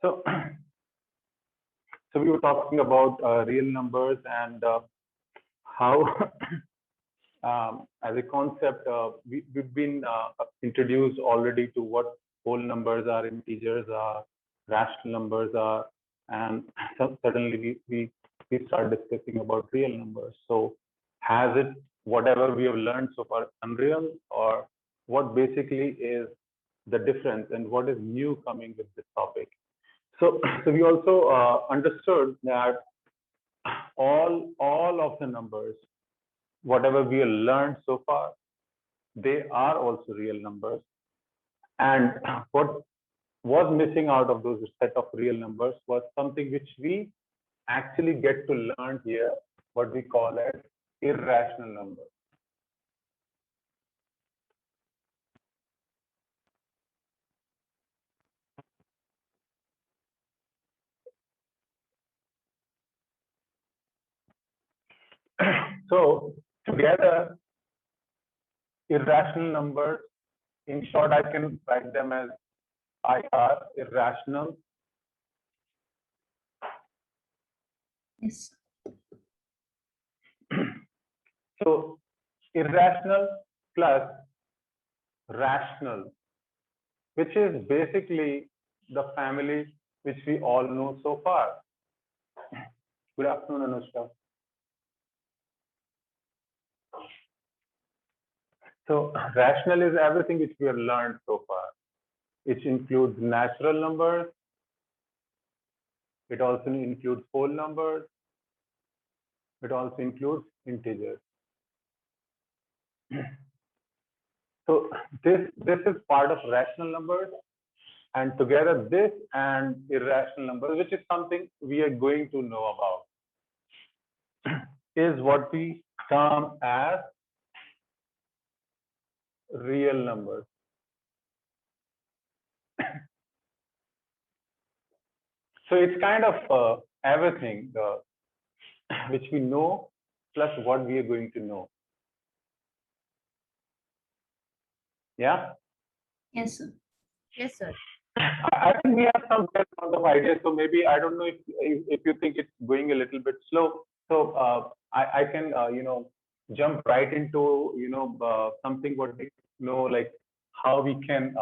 So, so we were talking about real numbers and how, as a concept, we've been introduced already to what whole numbers are, integers are, rational numbers are, and so suddenly we start discussing about real numbers. So, has it whatever we have learned so far unreal, or what basically is the difference, and what is new coming with this topic? So, so we also understood that all of the numbers, whatever we have learned so far, they are also real numbers. And what was missing out of those set of real numbers was something which we actually get to learn here, what we call as irrational numbers. So together, irrational numbers, in short, I can write them as IR, irrational. Yes. So irrational plus rational, which is basically the family which we all know so far. Good afternoon, Anushka. So rational is everything which we have learned so far. It includes natural numbers. It also includes whole numbers. It also includes integers. So this is part of rational numbers, and together this and irrational numbers, which is something we are going to know about, is what we term as real numbers. So it's kind of everything which we know plus what we are going to know. Yeah. Yes, sir. Yes, sir. I think we have some kind of ideas. So maybe I don't know if you think it's going a little bit slow. So I can jump right into something what we know, like how we can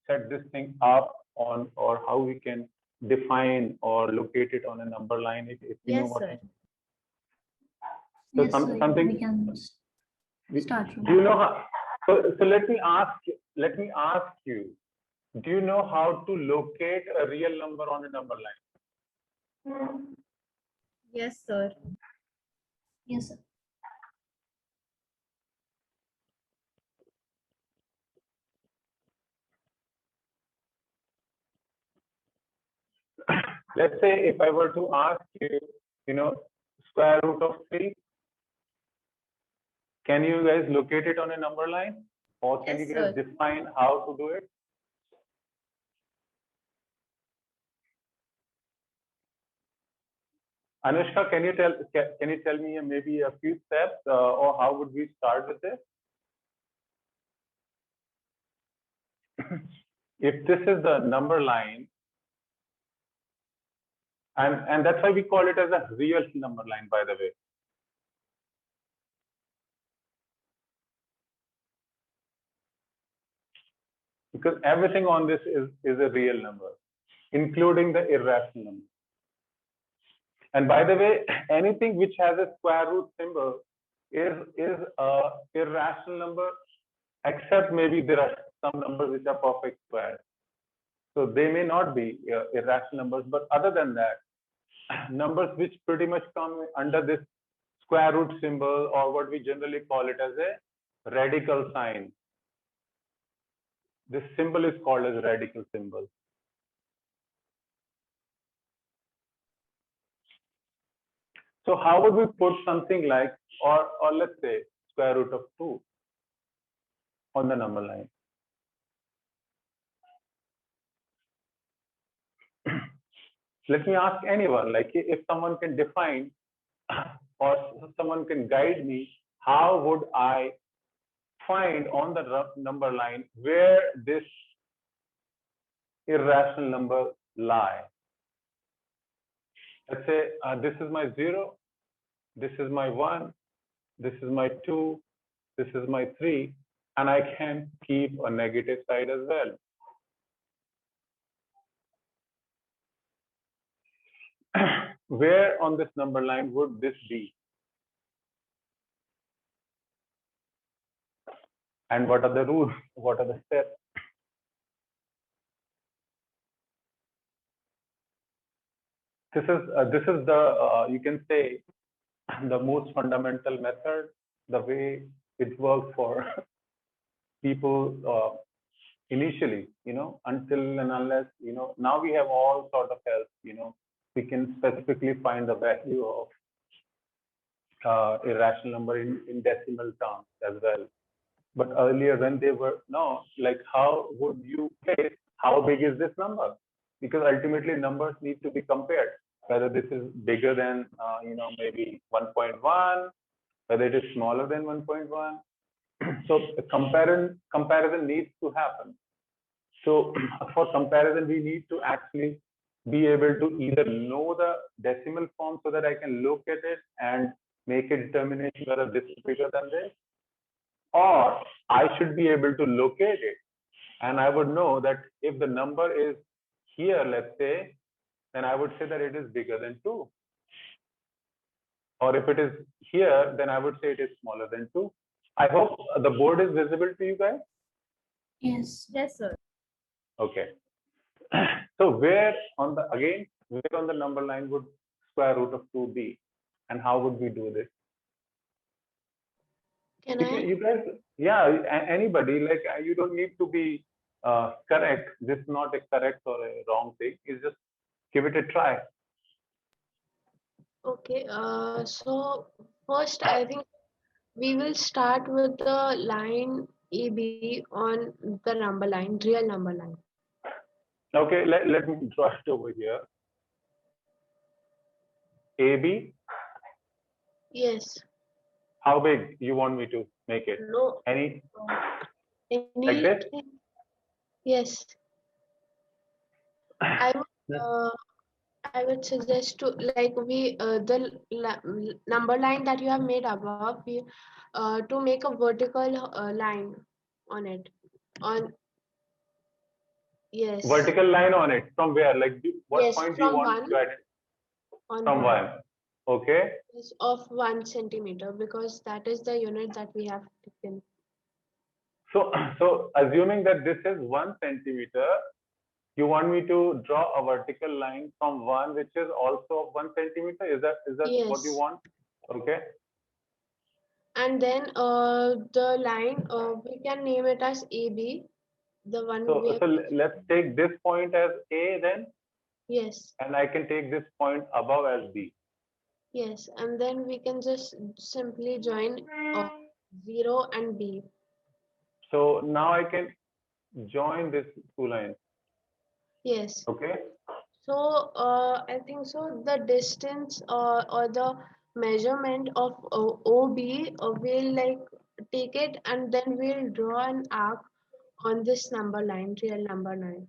set this thing up on, or how we can define or locate it on a number line if you know Yes, what. sir. So Yes, sir. something. We can start from Do you know how? So let me ask you. Do you know how to locate a real number on a number line? Yes, sir. Yes, sir. Let's say if I were to ask you, square root of 3, can you guys locate it on a number line? Or can Yes, you guys sir. define how to do it? Anushka, can you tell me maybe a few steps, or how would we start with this? If this is the number line, and that's why we call it as a real number line, by the way. Because everything on this is a real number, including the irrational number. And by the way, anything which has a square root symbol is a irrational number, except maybe there are some numbers which are perfect squares. So they may not be irrational numbers, but other than that, numbers which pretty much come under this square root symbol, or what we generally call it as a radical sign. This symbol is called as radical symbol. So how would we put something like, or let's say square root of 2 on the number line? Let me ask anyone, like if someone can define or someone can guide me, how would I find on the number line where this irrational number lie? let's say this is my 0, this is my 1, this is my 2, this is my 3, and I can keep a negative side as well. Where on this number line would this be? And what are the rules? What are the steps? This is the you can say the most fundamental method, the way it works for people initially, until and unless, now we have all sort of help, we can specifically find the value of irrational number in decimal terms as well. But earlier when they were, no, like how would you place how big is this number? Because ultimately numbers need to be compared, whether this is bigger than, maybe 1.1, whether it is smaller than 1.1. So the comparison needs to happen. So for comparison, we need to actually be able to either know the decimal form so that I can look at it and make a determination whether this is bigger than this, or I should be able to locate it. And I would know that if the number is here, let's say, then I would say that it is bigger than 2. Or if it is here, then I would say it is smaller than 2. I hope the board is visible to you guys. Yes. Yes, sir. Okay. So where on the number line would square root of 2 be? And how would we do this? Can I? You guys, yeah, anybody, like you don't need to be correct. This is not a correct or a wrong thing. It's just give it a try. Okay. So first, I think we will start with the line AB on the number line, real number line. Okay, let me draw it over here. AB, Yes. how big you want me to make it? No. Any Any? like this? Yes. I would suggest to the number line that you have made above, to make a vertical line on it. Yes. Vertical line on it. From where? Like what Yes, point do you from want one. to add it? On From 1. Okay. is of 1 centimeter, because that is the unit that we have taken. So assuming that this is 1 centimeter, you want me to draw a vertical line from 1, which is also of 1 centimeter? Is that what you Yes. want? Okay. And then the line, we can name it as AB, the one we have. So let's take this point as A then, Yes. and I can take this point above as B. Yes, and then we can just simply join 0 and B. So now I can join these 2 lines. Yes. Okay. So I think so the distance or the measurement of OB, we'll like take it and then we'll draw an arc on this number line, real number line.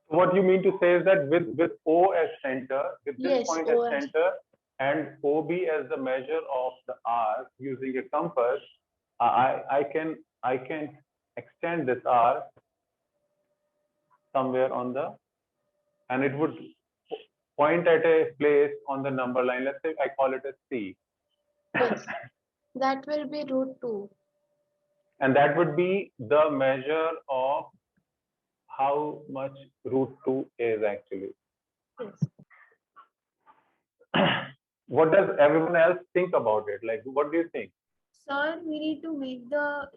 What you mean to say is that with O as center, with this Yes, point O as as- center, and OB as the measure of the arc using a compass, I can extend this arc somewhere on the, and it would point at a place on the number line. Let's say I call it a C. Yes, that will be root 2. And that would be the measure of how much root 2 is actually. Yes. What does everyone else think about it? Like, what do you think? Sir, we need to make the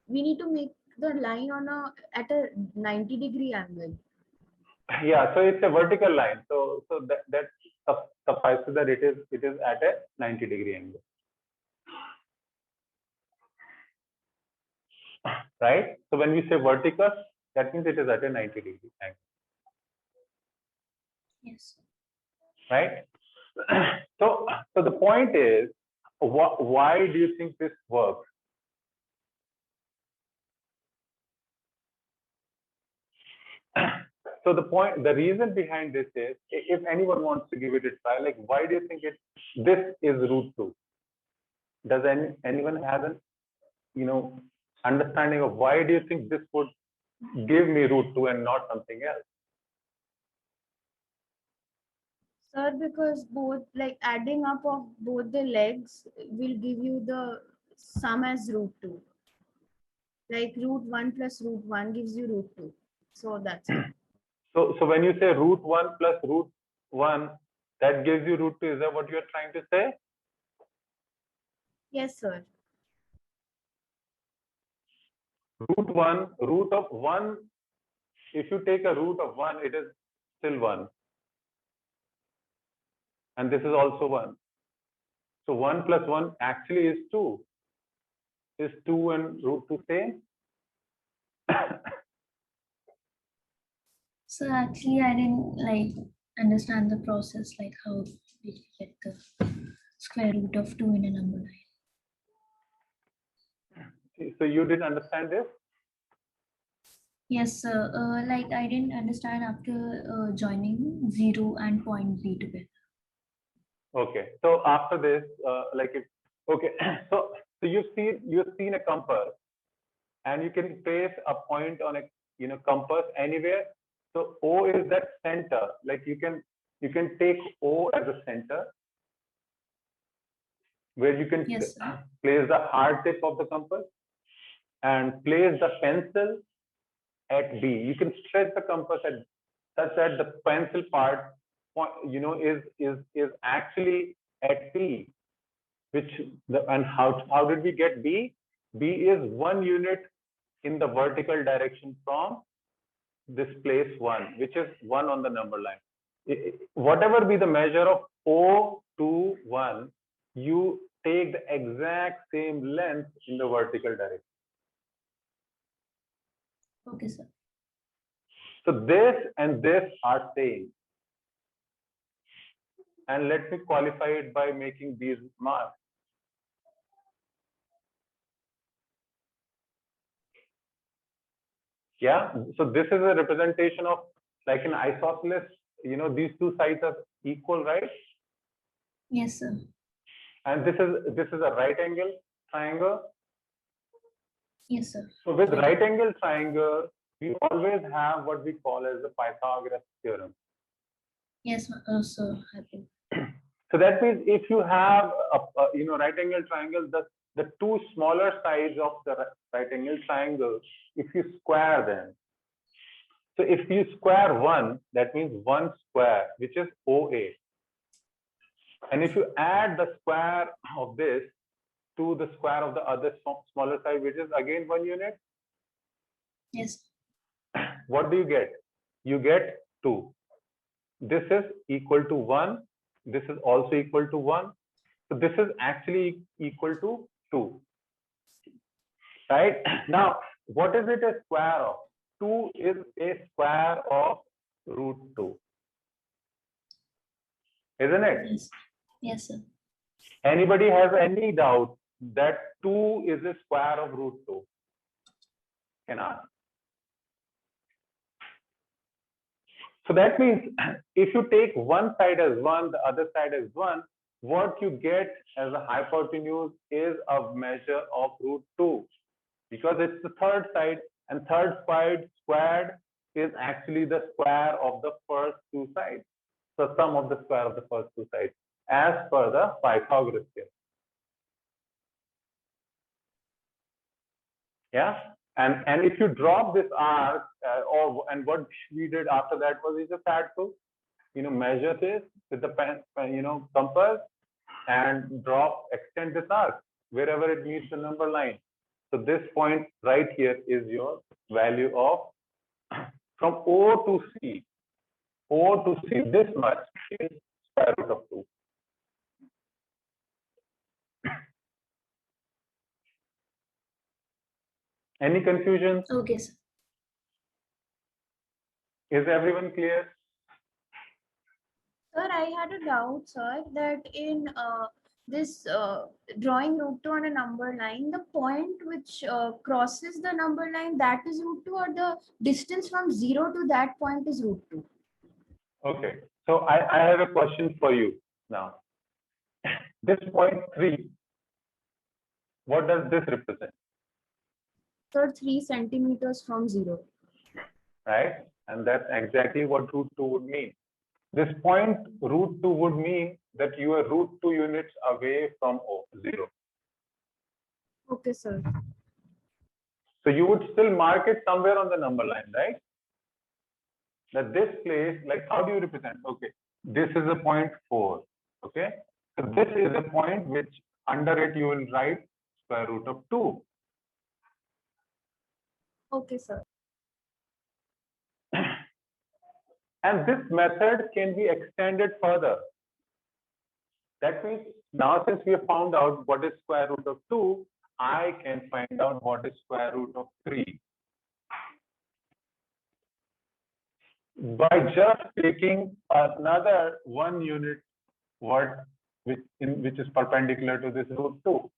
we need to make the line at a 90-degree angle. Yeah, so it's a vertical line. So that suffices that it is at a 90-degree angle. Right? So when we say vertical, that means it is at a 90-degree angle. Yes. Right? So the point is, why do you think this works? So the reason behind this is, if anyone wants to give it a try, like why do you think this is root 2? Does anyone have an understanding of why do you think this would give me root 2 and not something else? Sir, because both, like adding up of both the legs will give you the sum as root 2. Like root 1 plus root 1 gives you root 2. So that's it. So when you say root 1 plus root 1, that gives you root 2. Is that what you're trying to say? Yes, sir. Root of 1, if you take a root of 1, it is still 1. And this is also 1. So 1 plus 1 actually is 2. Is 2 and root 2 same? So actually, I didn't understand the process, like how did we get the square root of 2 in a number line? So you didn't understand this? Yes, sir. Like I didn't understand after joining 0 and point B together. Okay. So after this, okay. So you've seen a compass, and you can place a point on a compass anywhere. So O is that center. Like you can take O as a center, where you can Yes, sir. place the hard tip of the compass and place the pencil at B. You can stretch the compass at such that the pencil part is actually at B. And how did we get B? B is 1 unit in the vertical direction from this place 1, which is 1 on the number line. Whatever be the measure of O to 1, you take the exact same length in the vertical direction. Okay, sir. So this and this are same. And let me qualify it by making these marks. Yeah, so this is a representation of, like an isosceles, these two sides are equal, right? Yes, sir. And this is a right angle triangle. Yes, sir. So with right angle triangle, we always have what we call as the Pythagoras theorem. Yes, sir. Happy. So that means if you have a right angle triangle, the two smaller sides of the right angle triangle, if you square them. So if you square 1, that means 1 square, which is OA. And if you add the square of this to the square of the other smaller side, which is again 1 unit, Yes. what do you get? You get 2. This is equal to 1. This is also equal to 1. So this is actually equal to 2. Right? Now, what is it a square of? 2 is a square of root 2. Isn't it? Yes. Yes, sir. Anybody has any doubt that 2 is a square of root 2? Can ask. So that means if you take one side as 1, the other side as 1, what you get as a hypotenuse is a measure of root 2, because it's the third side, and third side squared is actually the square of the first two sides. So sum of the square of the first two sides, as per the Pythagoras theorem. Yeah. And if you drop this arc, and what we did after that was we just had to, measure this with the compass and extend this arc wherever it meets the number line. So this point right here is your value of from O to C. O to C, this much is square root of 2. Any confusion? Okay, sir. Is everyone clear? Sir, I had a doubt, sir, that in this drawing root 2 on a number line, the point which crosses the number line, that is root 2, or the distance from 0 to that point is root 2? Okay, so I have a question for you now. This point 3, what does this represent? So 3 centimeters from 0. Right? And that's exactly what root 2 would mean. This point root 2 would mean that you are root 2 units away from 0. Okay, sir. So you would still mark it somewhere on the number line, right? That this place, like how do you represent? Okay, this is a point 4. Okay, so this is a point which under it you will write square root of 2. Okay, sir. And this method can be extended further. That means now since we have found out what is square root of 2, I can find out what is square root of 3. By just taking another 1 unit word which is perpendicular to this root 2.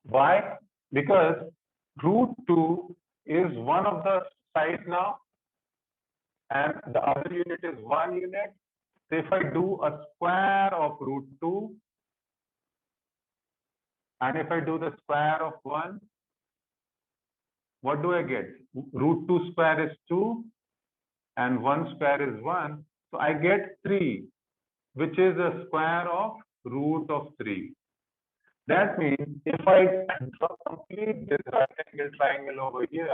Why? Because root 2 is one of the sides now, and the other unit is 1 unit. So if I do a square of root 2, and if I do the square of 1, what do I get? Root 2 square is 2, and 1 square is 1. So I get 3, which is a square of root of 3. That means if I draw complete this right angle triangle over here,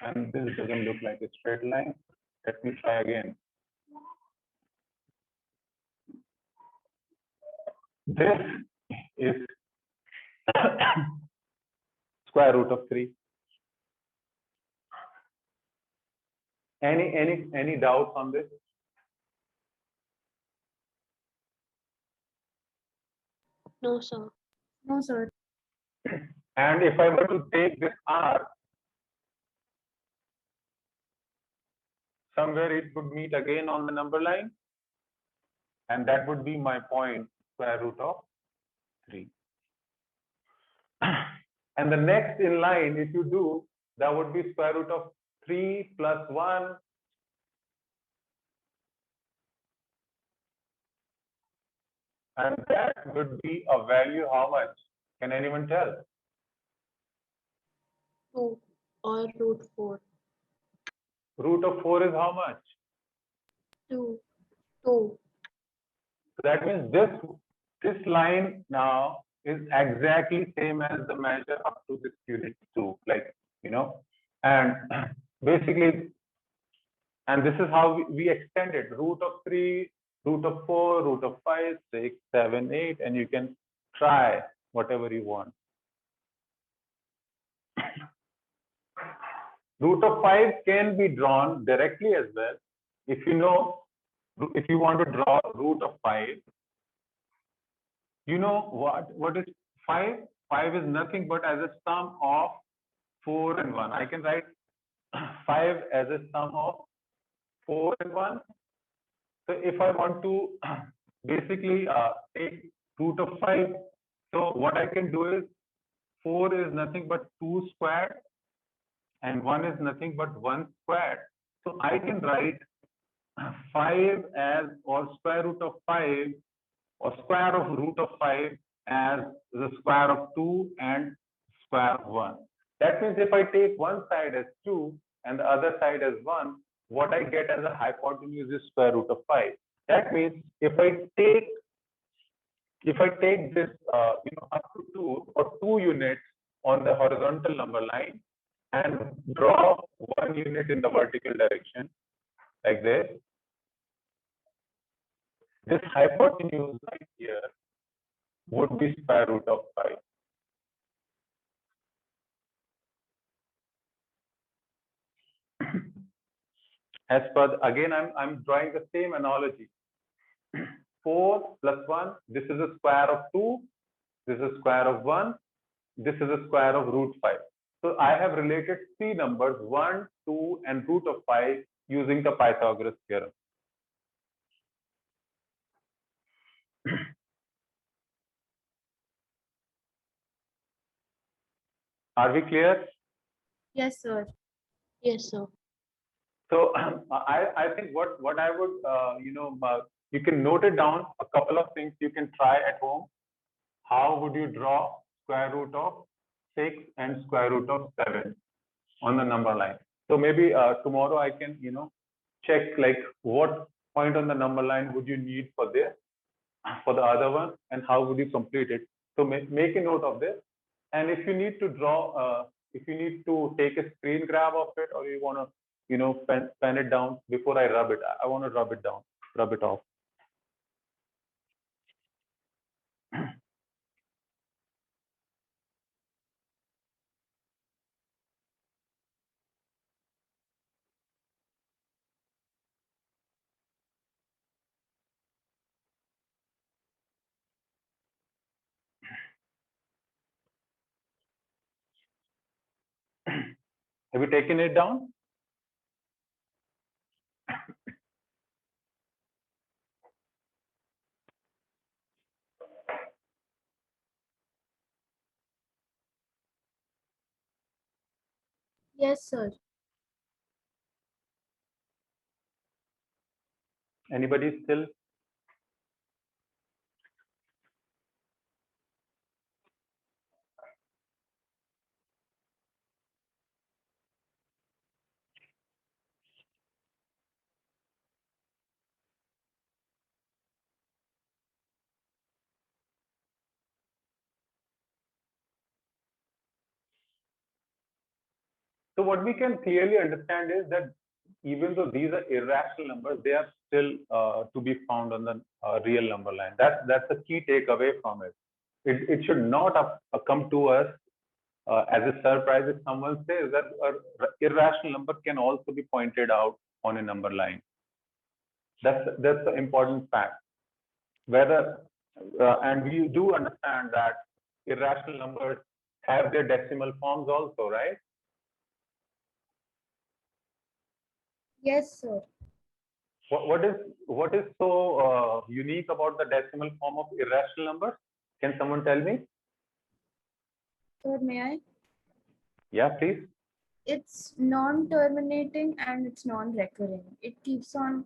and this doesn't look like a straight line, let me try again. This is square root of 3. Any doubts on this? No, sir. No, sir. And if I were to take this R, somewhere it would meet again on the number line, and that would be my point, square root of 3. And the next in line, if you do, that would be square root of 3 plus 1. And that would be a value how much? Can anyone tell? 2 or root 4. Root of 4 is how much? 2. So that means this line now is exactly same as the measure up to this unit 2, like, and basically, and this is how we extend it: root of 3, root of 4, root of 5, 6, 7, 8, and you can try whatever you want. Root of 5 can be drawn directly as well. If you want to draw root of 5, you know what is 5? 5 is nothing but as a sum of 4 and 1. I can write 5 as a sum of 4 and 1. So if I want to basically take root of 5, so what I can do is 4 is nothing but 2 squared, and 1 is nothing but 1 squared. So I can write 5 as, or square root of 5, or square of root of 5 as the square of 2 and square of 1. That means if I take one side as 2 and the other side as 1, what I get as a hypotenuse is square root of 5. That means if I take this up to 2 or 2 units on the horizontal number line and draw 1 unit in the vertical direction like this, this hypotenuse right here would be square root of 5. As per again, I'm drawing the same analogy. 4 plus 1, this is a square of 2, this is a square of 1, this is a square of root 5. So I have related 3 numbers, 1, 2, and root of 5 using the Pythagoras theorem. Are we clear? Yes, sir. Yes, sir. So I think what I would, you can note it down, a couple of things you can try at home. How would you draw square root of 6 and square root of 7 on the number line? So maybe tomorrow I can, check like what point on the number line would you need for this, for the other one, and how would you complete it. So make a note of this. And if you need to draw, if you need to take a screen grab of it, or you want to, pen it down before I rub it, I want to rub it down, rub it off. Have you taken it down? Yes, sir. Anybody still? So what we can clearly understand is that even though these are irrational numbers, they are still to be found on the real number line. That's the key takeaway from it. It should not come to us as a surprise if someone says that an irrational number can also be pointed out on a number line. That's the important fact. Whether and we do understand that irrational numbers have their decimal forms also, right? Yes, sir. What is so unique about the decimal form of irrational numbers? Can someone tell me? Sir, may I? Yeah, please. It's non-terminating and it's non-recurring. It keeps on.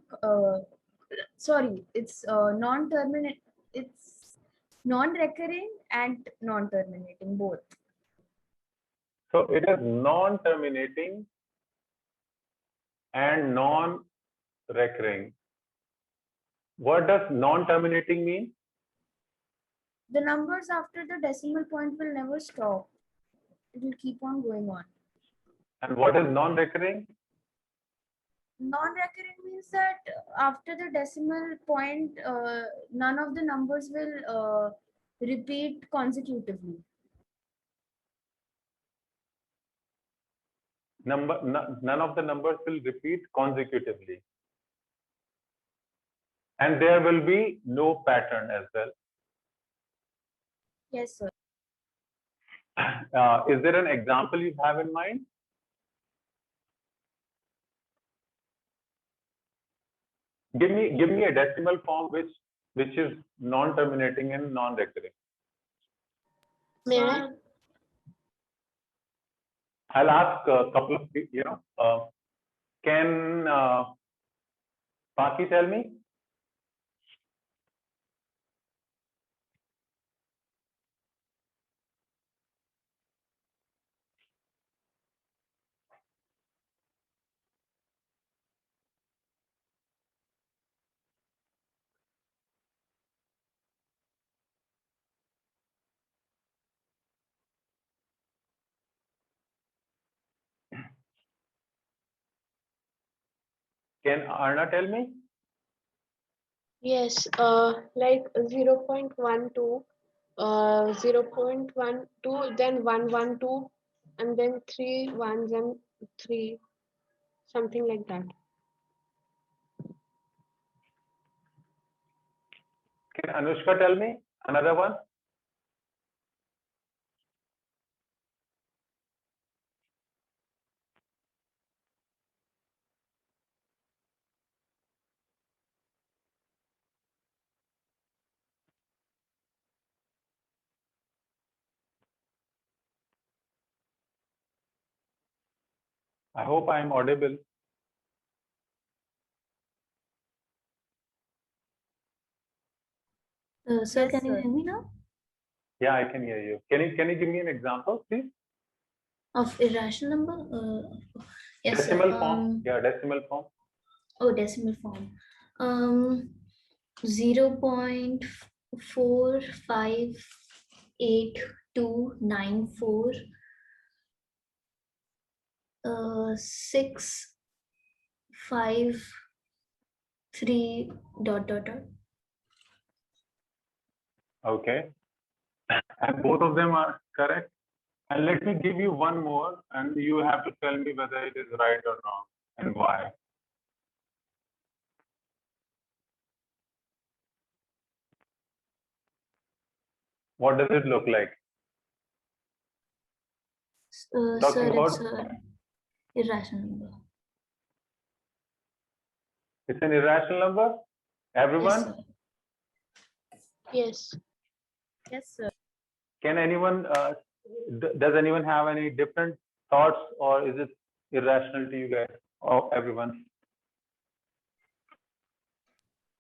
Sorry, it's non-terminate. It's non-recurring and non-terminating both. So it is non-terminating and non-recurring. What does non-terminating mean? The numbers after the decimal point will never stop. It will keep on going on. And what is non-recurring? Non-recurring means that after the decimal point, none of the numbers will repeat consecutively. None of the numbers will repeat consecutively. And there will be no pattern as well. Yes, sir. Is there an example you have in mind? Give me a decimal form which is non-terminating and non-recurring. May I? I'll ask a couple of can Paki tell me? Can Arna tell me? Yes, like 0.12, 0.12, then 112, and then 3 ones and 3, something like that. Can Anushka tell me another one? I hope I am audible. Sir, Yes, can you sir. hear me now? Yeah, I can hear you. Can you give me an example, please? Of irrational number? Yes, sir. Decimal form. Yeah, decimal form. Oh, decimal form. 0.4588294 653 dot dot dot. Okay. And both of them are correct. And let me give you one more, and you have to tell me whether it is right or wrong and why. What does it look like? Talking Sir, it's about irrational number. it's an irrational number. Yes, Everyone, sir. Yes. Yes, sir. can anyone? Does anyone have any different thoughts, or is it irrational to you guys or everyone?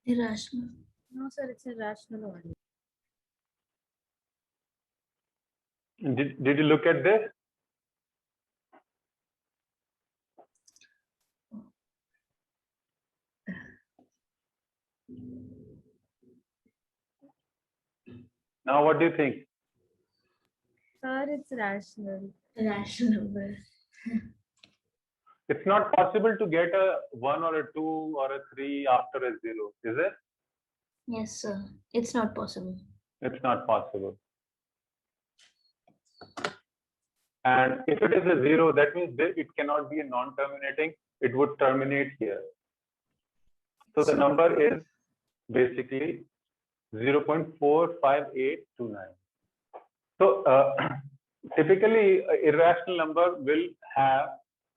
Irrational. No, sir, it's irrational only. Did you look at this? Now, what do you think? Sir, it's rational. Irrational number. It's not possible to get a 1 or a 2 or a 3 after a 0, is it? Yes, sir. It's not possible. It's not possible. And if it is a 0, that means it cannot be a non-terminating. It would terminate here. So the number is basically 0.45829. So typically, irrational number will have,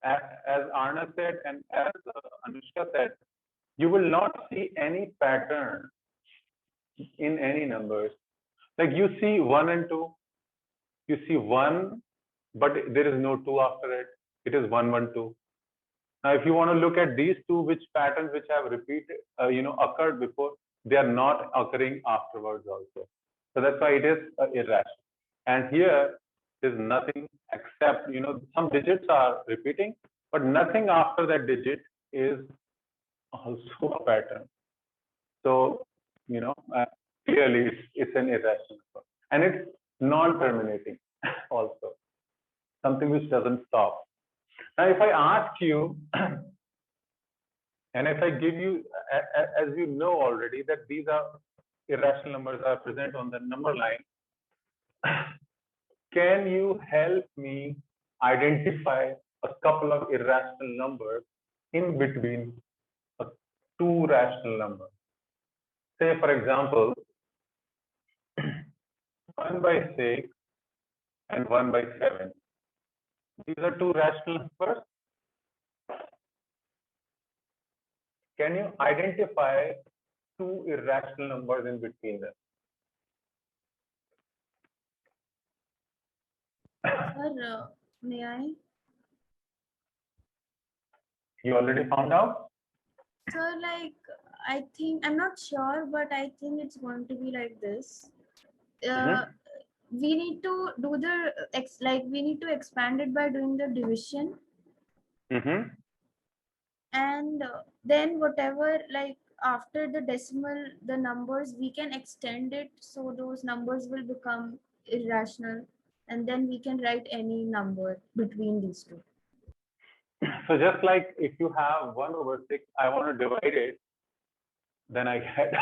as Arna said and as Anushka said, you will not see any pattern in any numbers. Like you see 1 and 2, you see 1, but there is no 2 after it. It is 1, 1, 2. Now, if you want to look at these two, which patterns which have repeated, occurred before, they are not occurring afterwards also. So that's why it is irrational. And here is nothing except, some digits are repeating, but nothing after that digit is also a pattern. So, clearly it's an irrational number. And it's non-terminating also, something which doesn't stop. Now, if I ask you, and if I give you, as you know already, that these are irrational numbers are present on the number line, can you help me identify a couple of irrational numbers in between two rational numbers? Say, for example, 1 by 6 and 1 by 7. These are two rational numbers. Can you identify two irrational numbers in between them? Sir, may I? You already found out? Sir, like, I think, I'm not sure, but I think it's going to be like this. We need to do we need to expand it by doing the division. Mm-hmm. And then whatever, like, after the decimal, the numbers, we can extend it. So those numbers will become irrational. And then we can write any number between these two. So just like if you have 1 over 6, I want to divide it, then I get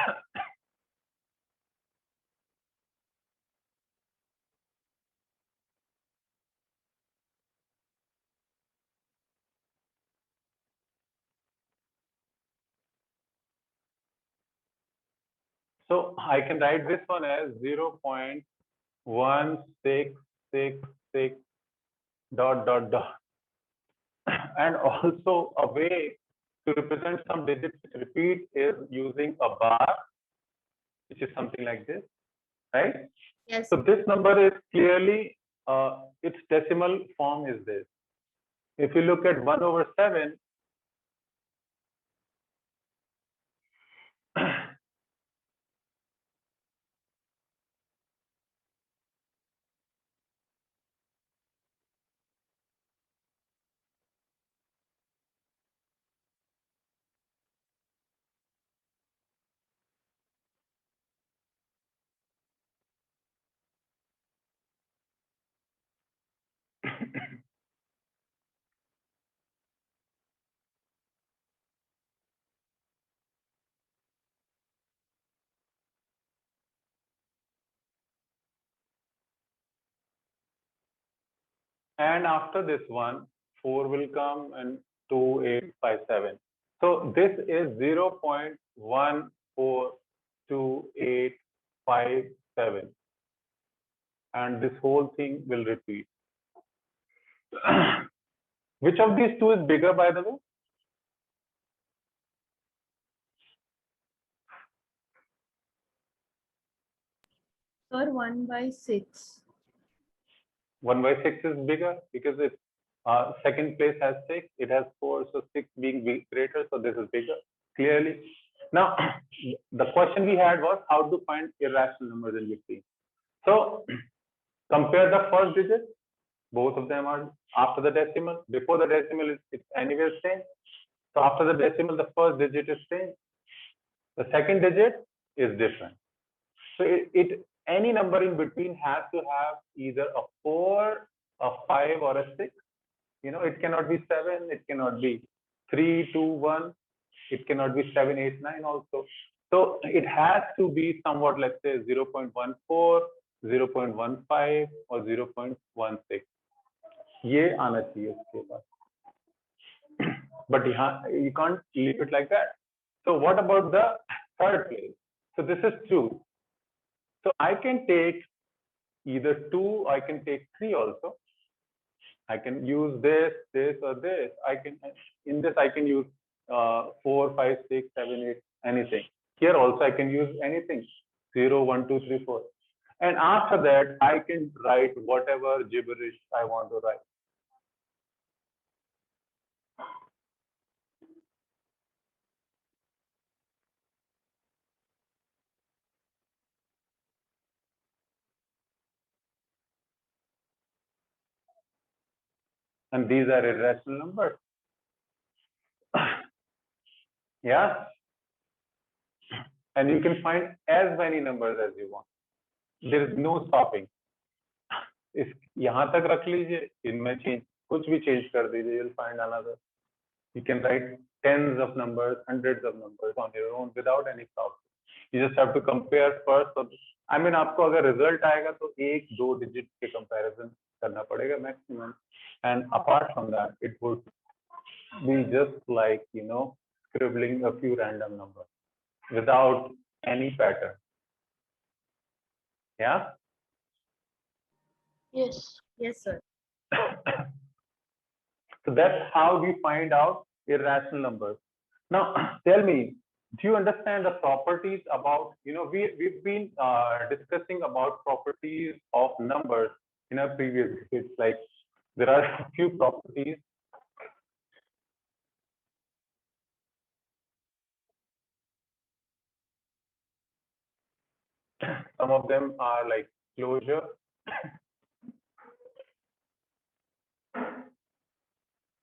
so I can write this one as 0.1666 dot dot dot. And also a way to represent some digits which repeat is using a bar, which is something like this, right? Yes. So this number is clearly its decimal form is this. If you look at 1/7, and after this one, 4 will come and 2857. So this is 0.142857, and this whole thing will repeat. Which of these two is bigger, by the way? Sir, 1/6. 1/6 is bigger because it second place has 6, it has 4, so 6 being greater, so this is bigger, clearly. Now, the question we had was how to find irrational numbers in between. So, compare the first digit, both of them are after the decimal. Before the decimal, it's anywhere same. So, after the decimal, the first digit is same. The second digit is different. So, any number in between has to have either a 4, a 5, or a 6. You know, it cannot be 7, it cannot be 3, 2, 1, it cannot be 7, 8, 9 also. So it has to be somewhat, let's say 0.14, 0.15, or 0.16. ये आना चाहिए उसके बाद. But you can't leave it like that. So what about the third place? So this is 2. So I can take either 2, I can take 3 also. I can use this, or this. I can, in this, I can use 4, 5, 6, 7, 8, anything. Here also, I can use anything, 0, 1, 2, 3, 4. And after that, I can write whatever gibberish I want to write. And these are irrational numbers. Yeah. And you can find as many numbers as you want. There is no stopping. इस यहाँ तक रख लीजिए, इनमें change कुछ भी change कर दीजिए, you'll find another. You can write tens of numbers, hundreds of numbers on your own without any problem. You just have to compare first. I mean, आपको अगर result आएगा तो 1-2 digit के comparison करना पड़ेगा maximum. And apart from that, it would be just like, you know, scribbling a few random numbers without any pattern. Yeah. Yes. Yes, sir. So that's how we find out irrational numbers. Now, tell me, do you understand the properties about, you know, we've been discussing about properties of numbers in our previous videos. Like there are a few properties. Some of them are like closure,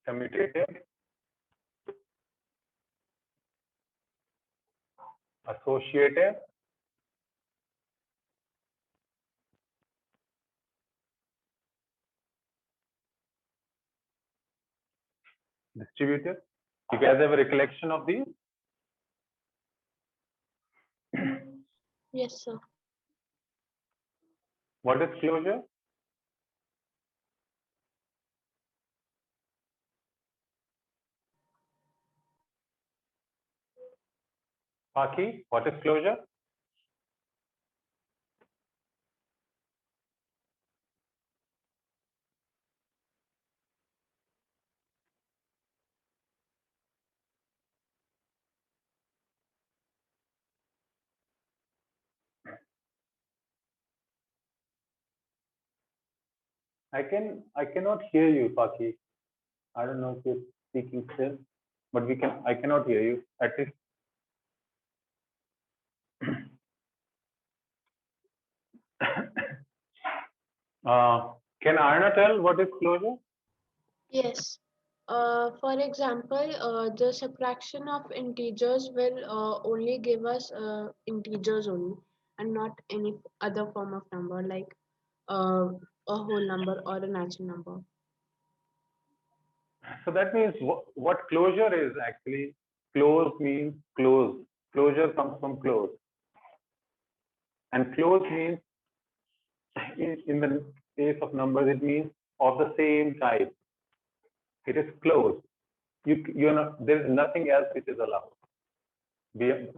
commutative, associative, distributive. You guys have a recollection of these? Yes, sir. What is closure? Paki, what is closure? I cannot hear you, Paki. I don't know if you're speaking still, but I cannot hear you. At least. Can Arna tell what is closure? Yes. For example, the subtraction of integers will only give us integers only and not any other form of number like uh, a whole number or a natural number. So that means what closure is actually, close means close. Closure comes from close. And close means, in the case of numbers, it means of the same type. It is close. You're not, there is nothing else which is allowed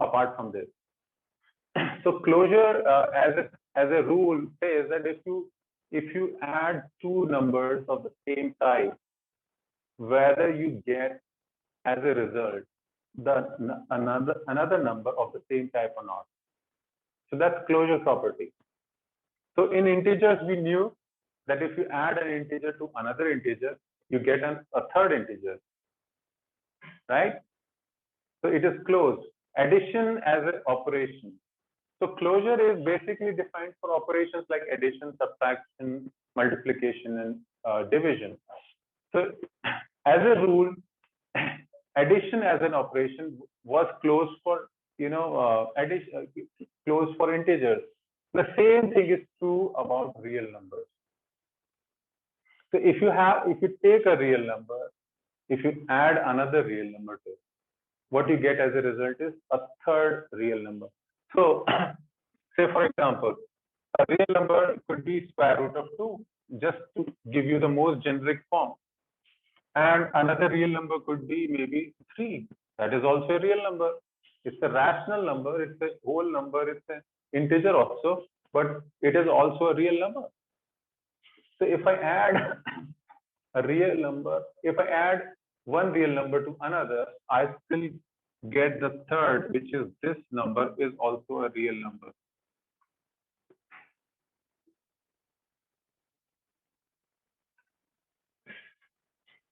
apart from this. So closure as a rule says that if you add two numbers of the same type, whether you get as a result another number of the same type or not. So that's closure property. So in integers, we knew that if you add an integer to another integer, you get a third integer, right? So it is closed. Addition as an operation. So closure is basically defined for operations like addition, subtraction, multiplication, and division. So as a rule, addition as an operation was closed for closed for integers. The same thing is true about real numbers. So if you take a real number, if you add another real number to it, what you get as a result is a third real number. So say for example, a real number could be square root of 2, just to give you the most generic form. And another real number could be maybe 3. That is also a real number. It's a rational number. It's a whole number. It's an integer also, but it is also a real number. So if I add a real number, if I add one real number to another, I still get the third, which is this number, is also a real number.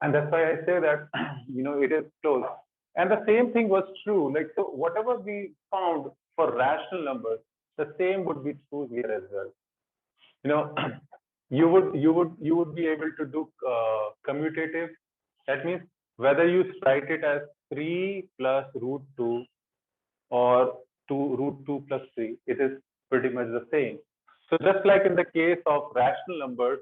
And that's why I say that, it is close. And the same thing was true. Like, so whatever we found for rational numbers, the same would be true here as well. You would be able to do commutative. That means whether you write it as 3 plus root 2 or root 2 plus 3, it is pretty much the same. So just like in the case of rational numbers,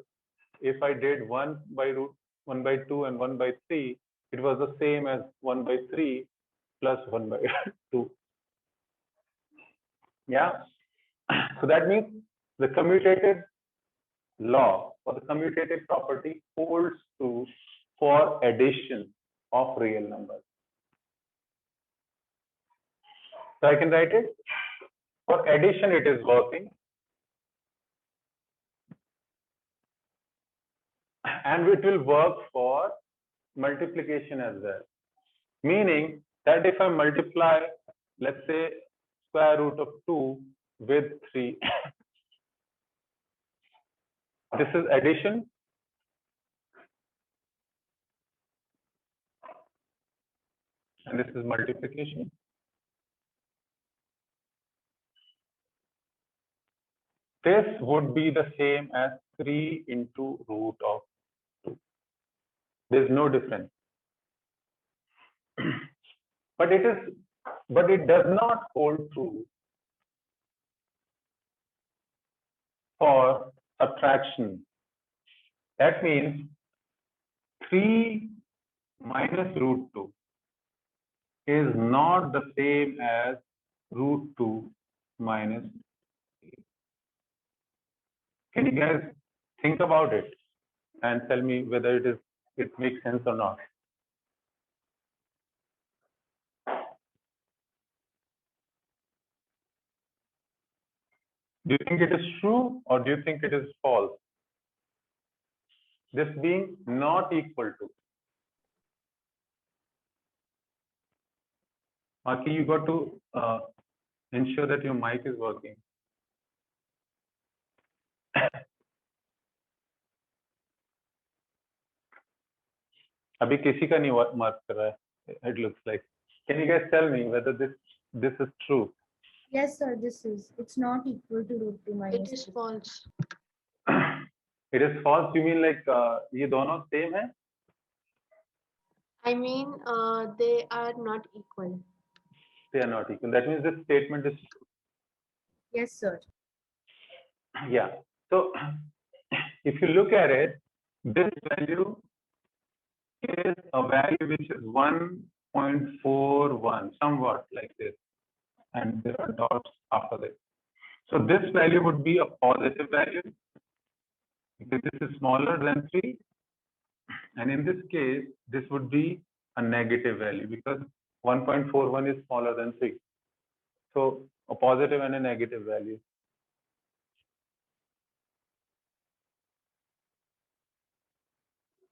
if I did 1 by 2 and 1 by 3, it was the same as 1 by 3 plus 1 by 2. Yeah. So that means the commutative law or the commutative property holds true for addition of real numbers. So I can write it. For addition, it is working. And it will work for multiplication as well. Meaning that if I multiply, let's say, square root of 2 with 3, this is addition. And this is multiplication. This would be the same as 3 into root of 2. There's no difference. But it does not hold true for subtraction. That means 3 minus root 2 is not the same as root 2 minus 8. Can you guys think about it and tell me whether it makes sense or not? Do you think it is true or do you think it is false? This being not equal to. Maki, you got to ensure that your mic is working. अभी किसी का नहीं mark कर रहा है. It looks like. Can you guys tell me whether this is true? Yes, sir, this is. It's not equal to root 2 It minus is 3. false. It is false. You mean like ये दोनों same है? I mean, they are not equal. They are not equal. That means this statement is true. Yes, sir. Yeah. So if you look at it, this value is a value which is 1.41, somewhat like this, and there are dots after this. So this value would be a positive value because this is smaller than 3. And in this case, this would be a negative value because 1.41 is smaller than 3. So a positive and a negative value.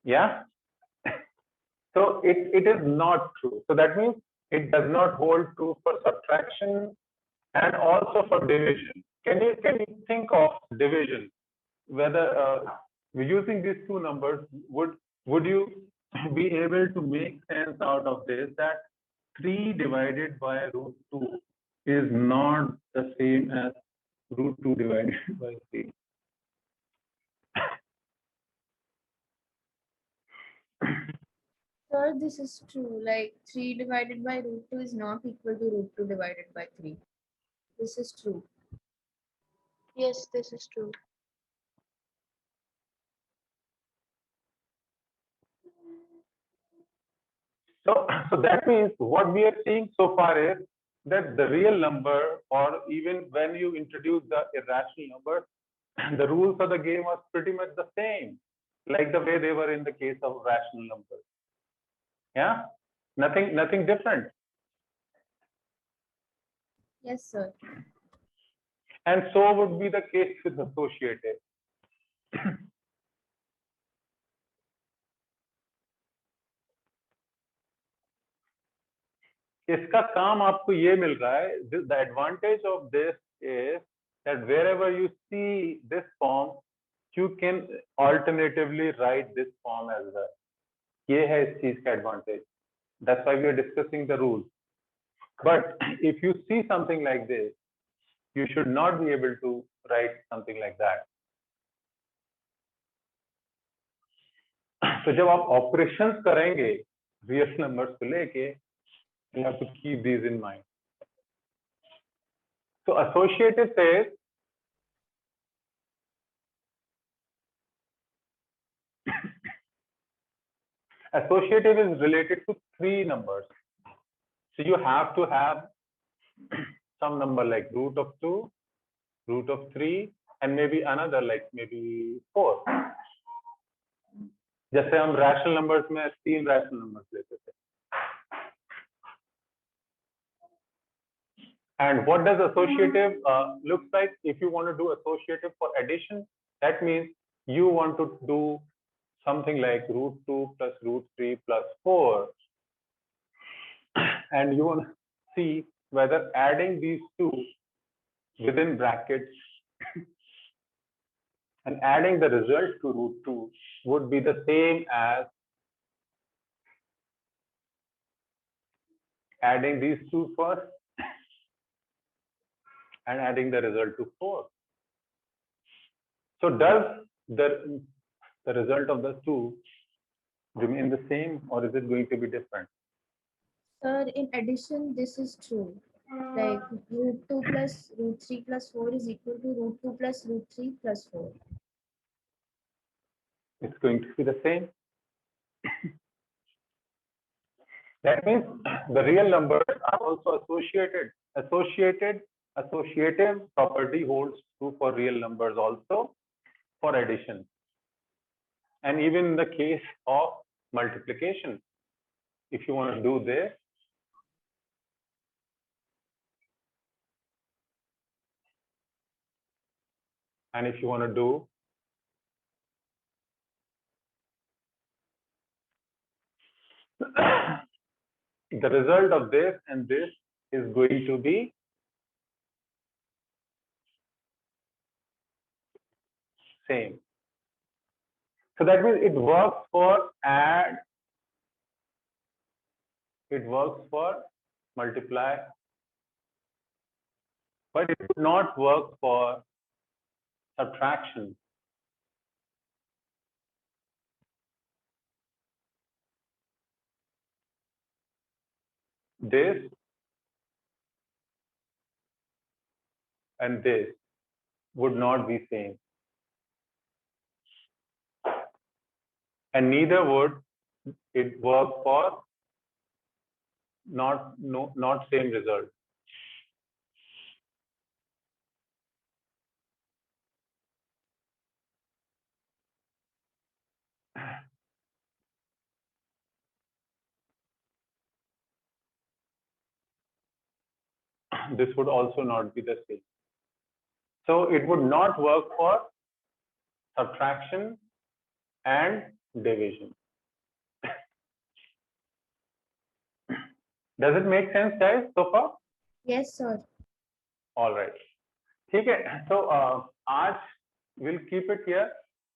Yeah. So it is not true. So that means it does not hold true for subtraction and also for division. Can you think of division? Whether using these two numbers, would you be able to make sense out of this that 3 divided by root 2 is not the same as root 2 divided by 3? Sir, this is true. Like 3 divided by root 2 is not equal to root 2 divided by 3. This is true. Yes, this is true. So that means what we are seeing so far is that the real number, or even when you introduce the irrational number, the rules of the game are pretty much the same, like the way they were in the case of rational numbers. Yeah, nothing different. Yes, sir. And so would be the case with associative. इसका काम आपको ये मिल रहा है. The advantage of this is that wherever you see this form, you can alternatively write this form as well. ये है इस चीज का advantage. That's why we are discussing the rules. But if you see something like this, you should not be able to write something like that. So जब आप operations करेंगे real numbers को लेके, you have to keep these in mind. So associative says associative is related to 3 numbers. So you have to have some number like root of 2, root of 3, and maybe another like maybe 4. जैसे हम rational numbers में 3 rational numbers लेते थे. And what does associative looks like? If you want to do associative for addition, that means you want to do something like root 2 plus root 3 plus 4. And you want to see whether adding these two within brackets and adding the result to root 2 would be the same as adding these two first and adding the result to 4. So does the result of the two remain the same, or is it going to be different? Sir, in addition, this is true. Like root 2 plus root 3 plus 4 is equal to root 2 plus root 3 plus 4. It's going to be the same. That means the real numbers are also associated. Associative property holds true for real numbers also for addition. And even in the case of multiplication, if you want to do this, and if you want to do the result of this and this is going to be same. So that means it works for add it works for multiply, but it would not work for subtraction. This and this would not be same, and neither would it work for not same result. This would also not be the same. So it would not work for subtraction and division. Does it make sense, guys, so far? Yes, sir. All right. ठीक है. So आज we'll keep it here.